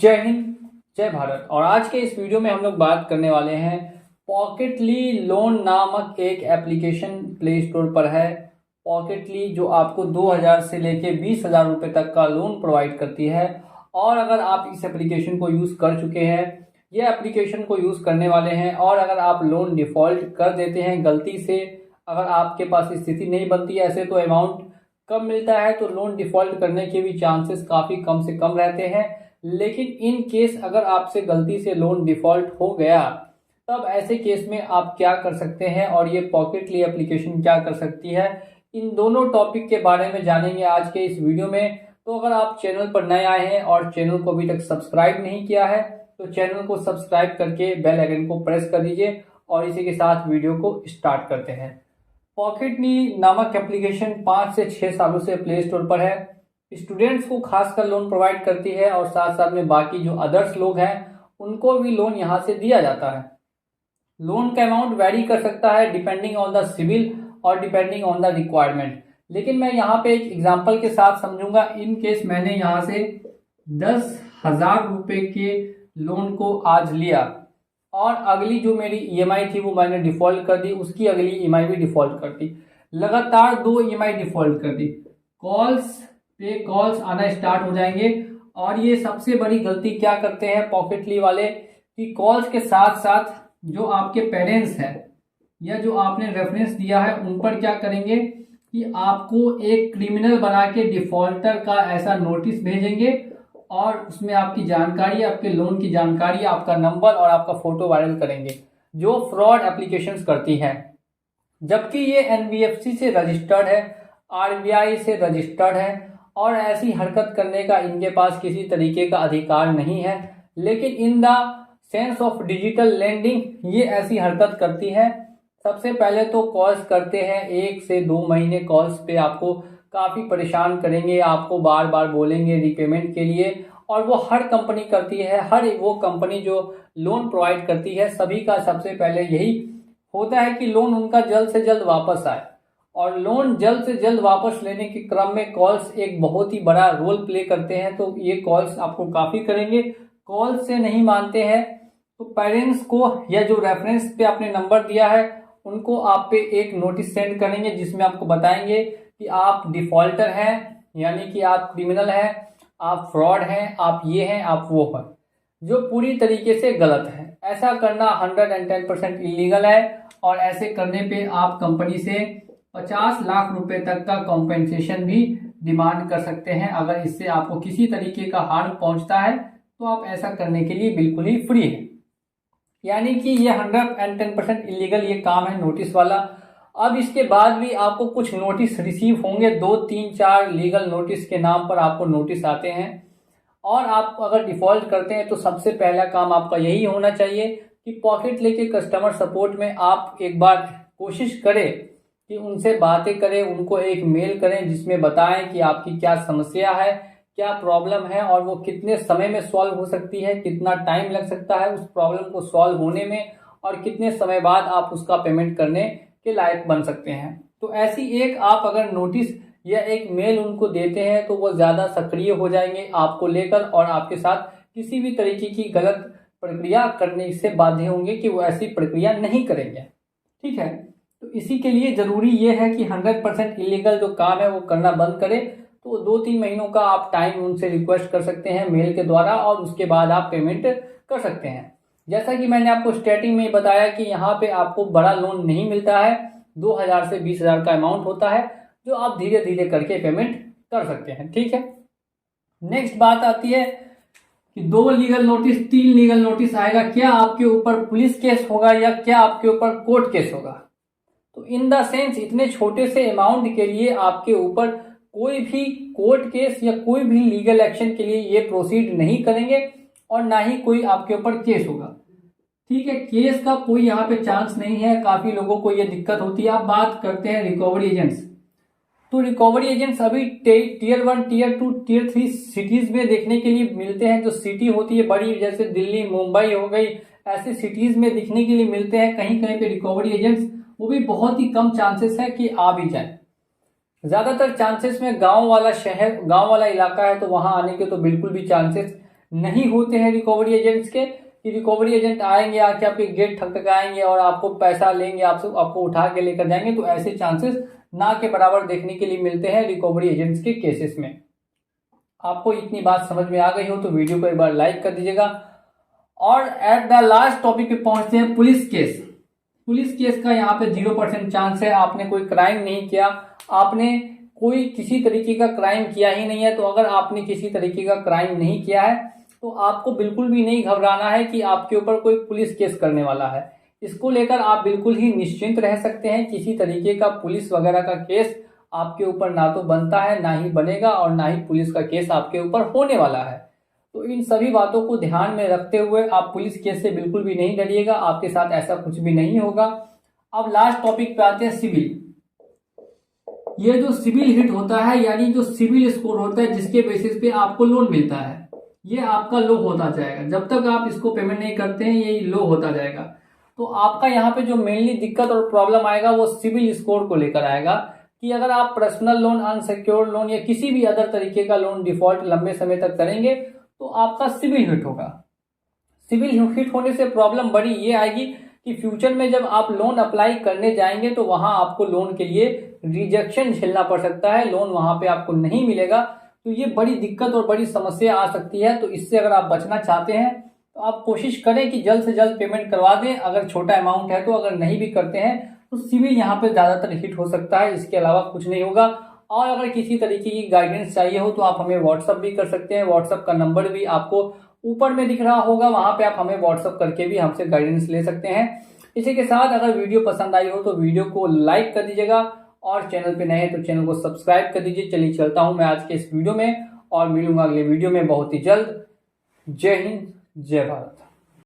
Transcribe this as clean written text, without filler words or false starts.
जय हिंद, जय भारत। और आज के इस वीडियो में हम लोग बात करने वाले हैं पॉकेटली लोन नामक एक एप्लीकेशन प्ले स्टोर पर है। पॉकेटली जो आपको 2000 से लेके 20,000 रुपये तक का लोन प्रोवाइड करती है। और अगर आप इस एप्लीकेशन को यूज़ कर चुके हैं, ये एप्लीकेशन को यूज़ करने वाले हैं, और अगर आप लोन डिफ़ॉल्ट कर देते हैं गलती से, अगर आपके पास स्थिति नहीं बनती है ऐसे, तो अमाउंट कम मिलता है, तो लोन डिफ़ॉल्ट करने के भी चांसेस काफ़ी कम से कम रहते हैं। लेकिन इन केस अगर आपसे गलती से लोन डिफ़ॉल्ट हो गया, तब ऐसे केस में आप क्या कर सकते हैं और ये पॉकेटली एप्लीकेशन क्या कर सकती है, इन दोनों टॉपिक के बारे में जानेंगे आज के इस वीडियो में। तो अगर आप चैनल पर नए आए हैं और चैनल को अभी तक सब्सक्राइब नहीं किया है, तो चैनल को सब्सक्राइब करके बेल आइकन को प्रेस कर दीजिए। और इसी के साथ वीडियो को स्टार्ट करते हैं। पॉकेटली नामक एप्लीकेशन 5 से 6 सालों से प्ले स्टोर पर है। स्टूडेंट्स को खासकर लोन प्रोवाइड करती है, और साथ साथ में बाकी जो अदर्स लोग हैं उनको भी लोन यहाँ से दिया जाता है। लोन का अमाउंट वेरी कर सकता है डिपेंडिंग ऑन द सिविल और डिपेंडिंग ऑन द रिक्वायरमेंट। लेकिन मैं यहाँ पे एक एग्जांपल के साथ समझूंगा। इन केस मैंने यहाँ से 10,000 रुपये के लोन को आज लिया, और अगली जो मेरी ईएमआई थी वो मैंने डिफॉल्ट कर दी, उसकी अगली ईएमआई भी डिफॉल्ट कर दी, लगातार 2 ईएमआई डिफॉल्ट कर दी। कॉल्स पे कॉल्स आना स्टार्ट हो जाएंगे। और ये सबसे बड़ी गलती क्या करते हैं पॉकेटली वाले, कि कॉल्स के साथ साथ जो आपके पेरेंट्स हैं या जो आपने रेफरेंस दिया है उन पर क्या करेंगे कि आपको एक क्रिमिनल बना के डिफॉल्टर का ऐसा नोटिस भेजेंगे, और उसमें आपकी जानकारी, आपके लोन की जानकारी, आपका नंबर और आपका फोटो वायरल करेंगे, जो फ्रॉड एप्लीकेशंस करती हैं। जबकि ये एनबीएफसी से रजिस्टर्ड है, आरबीआई से रजिस्टर्ड है, और ऐसी हरकत करने का इनके पास किसी तरीके का अधिकार नहीं है। लेकिन in the sense of digital lending ये ऐसी हरकत करती है। सबसे पहले तो कॉल्स करते हैं, 1 से 2 महीने कॉल्स पे आपको काफ़ी परेशान करेंगे, आपको बार बार बोलेंगे रीपेमेंट के लिए। और वो हर कंपनी करती है, हर वो कंपनी जो लोन प्रोवाइड करती है, सभी का सबसे पहले यही होता है कि लोन उनका जल्द से जल्द वापस आए। और लोन जल्द से जल्द वापस लेने के क्रम में कॉल्स एक बहुत ही बड़ा रोल प्ले करते हैं। तो ये कॉल्स आपको काफ़ी करेंगे। कॉल्स से नहीं मानते हैं तो पेरेंट्स को या जो रेफरेंस पे आपने नंबर दिया है उनको आप पे एक नोटिस सेंड करेंगे, जिसमें आपको बताएंगे कि आप डिफॉल्टर हैं, यानी कि आप क्रिमिनल हैं, आप फ्रॉड हैं, आप ये हैं, आप वो हैं, जो पूरी तरीके से गलत है। ऐसा करना 110% इलीगल है। और ऐसे करने पे आप कंपनी से 50 लाख रुपए तक का कॉम्पेंसेशन भी डिमांड कर सकते हैं। अगर इससे आपको किसी तरीके का हार्म पहुंचता है तो आप ऐसा करने के लिए बिल्कुल ही फ्री हैं। यानी कि ये 110% इलीगल ये काम है नोटिस वाला। अब इसके बाद भी आपको कुछ नोटिस रिसीव होंगे, 2, 3, 4 लीगल नोटिस के नाम पर आपको नोटिस आते हैं। और आप अगर डिफॉल्ट करते हैं तो सबसे पहला काम आपका यही होना चाहिए कि पॉकेटली के कस्टमर सपोर्ट में आप एक बार कोशिश करें कि उनसे बातें करें, उनको एक मेल करें जिसमें बताएं कि आपकी क्या समस्या है, क्या प्रॉब्लम है, और वो कितने समय में सॉल्व हो सकती है, कितना टाइम लग सकता है उस प्रॉब्लम को सॉल्व होने में, और कितने समय बाद आप उसका पेमेंट करने के लायक बन सकते हैं। तो ऐसी एक आप अगर नोटिस या एक मेल उनको देते हैं तो वो ज़्यादा सक्रिय हो जाएंगे आपको लेकर, और आपके साथ किसी भी तरीके की गलत प्रक्रिया करने से बाध्य होंगे कि वो ऐसी प्रक्रिया नहीं करेंगे। ठीक है, तो इसी के लिए ज़रूरी ये है कि 100% इलीगल जो काम है वो करना बंद करें। तो 2-3 महीनों का आप टाइम उनसे रिक्वेस्ट कर सकते हैं मेल के द्वारा, और उसके बाद आप पेमेंट कर सकते हैं। जैसा कि मैंने आपको स्टार्टिंग में बताया कि यहाँ पे आपको बड़ा लोन नहीं मिलता है, 2000 से 20,000 का अमाउंट होता है, जो आप धीरे धीरे करके पेमेंट कर सकते हैं। ठीक है, नेक्स्ट बात आती है कि 2 लीगल नोटिस, 3 लीगल नोटिस आएगा, क्या आपके ऊपर पुलिस केस होगा या क्या आपके ऊपर कोर्ट केस होगा। तो इन द सेंस इतने छोटे से अमाउंट के लिए आपके ऊपर कोई भी कोर्ट केस या कोई भी लीगल एक्शन के लिए ये प्रोसीड नहीं करेंगे, और ना ही कोई आपके ऊपर केस होगा। ठीक है, केस का कोई यहाँ पे चांस नहीं है। काफ़ी लोगों को ये दिक्कत होती है। आप बात करते हैं रिकवरी एजेंट्स, तो रिकवरी एजेंट्स अभी टियर 1, टियर 2, टियर 3 सिटीज़ में देखने के लिए मिलते हैं। जो सिटी होती है बड़ी, जैसे दिल्ली, मुंबई हो गई, ऐसे सिटीज़ में दिखने के लिए मिलते हैं कहीं कहीं पे रिकवरी एजेंट्स। वो भी बहुत ही कम चांसेस है कि आ भी जाए। ज़्यादातर चांसेस में गांव वाला शहर, गांव वाला इलाका है तो वहां आने के तो बिल्कुल भी चांसेस नहीं होते हैं रिकवरी एजेंट्स के, कि रिकवरी एजेंट आएंगे, आके आपके गेट ठकठकाएंगे और आपको पैसा लेंगे, आपको उठा के लेकर जाएंगे। तो ऐसे चांसेस ना के बराबर देखने के लिए मिलते हैं रिकवरी एजेंट्स के केसेस में। आपको इतनी बात समझ में आ गई हो तो वीडियो को एक बार लाइक कर दीजिएगा। और एट द लास्ट टॉपिक पे पहुंचते हैं, पुलिस केस। पुलिस केस का यहाँ पे 0% चांस है। आपने कोई क्राइम नहीं किया, आपने कोई किसी तरीके का क्राइम किया ही नहीं है। तो अगर आपने किसी तरीके का क्राइम नहीं किया है तो आपको बिल्कुल भी नहीं घबराना है कि आपके ऊपर कोई पुलिस केस करने वाला है। इसको लेकर आप बिल्कुल ही निश्चिंत रह सकते हैं। किसी तरीके का पुलिस वगैरह का केस आपके ऊपर ना तो बनता है, ना ही बनेगा, और ना ही पुलिस का केस आपके ऊपर होने वाला है। तो इन सभी बातों को ध्यान में रखते हुए आप पुलिस केस से बिल्कुल भी नहीं डरिएगा, आपके साथ ऐसा कुछ भी नहीं होगा। अब लास्ट टॉपिक पे आते हैं, सिविल। ये जो सिविल हिट होता है, यानी जो सिविल स्कोर होता है जिसके बेसिस पे आपको लोन मिलता है, ये आपका लो होता जाएगा। जब तक आप इसको पेमेंट नहीं करते हैं ये लो होता जाएगा। तो आपका यहाँ पे जो मेनली दिक्कत और प्रॉब्लम आएगा वो सिविल स्कोर को लेकर आएगा, कि अगर आप पर्सनल लोन, अनसिक्योर्ड लोन या किसी भी अदर तरीके का लोन डिफॉल्ट लंबे समय तक करेंगे तो आपका सिविल हिट होगा। सिविल हिट होने से प्रॉब्लम बड़ी ये आएगी कि फ्यूचर में जब आप लोन अप्लाई करने जाएंगे तो वहां आपको लोन के लिए रिजेक्शन झेलना पड़ सकता है, लोन वहां पे आपको नहीं मिलेगा। तो ये बड़ी दिक्कत और बड़ी समस्या आ सकती है। तो इससे अगर आप बचना चाहते हैं तो आप कोशिश करें कि जल्द से जल्द पेमेंट करवा दें, अगर छोटा अमाउंट है तो। अगर नहीं भी करते हैं तो सिविल यहाँ पे ज्यादातर हिट हो सकता है, इसके अलावा कुछ नहीं होगा। और अगर किसी तरीके की गाइडेंस चाहिए हो तो आप हमें व्हाट्सअप भी कर सकते हैं। व्हाट्सअप का नंबर भी आपको ऊपर में दिख रहा होगा, वहां पे आप हमें व्हाट्सअप करके भी हमसे गाइडेंस ले सकते हैं। इसी के साथ अगर वीडियो पसंद आई हो तो वीडियो को लाइक कर दीजिएगा, और चैनल पे नए हैं तो चैनल को सब्सक्राइब कर दीजिए। चलिए चलता हूं मैं आज के इस वीडियो में, और मिलूंगा अगले वीडियो में बहुत ही जल्द। जय हिंद, जय भारत।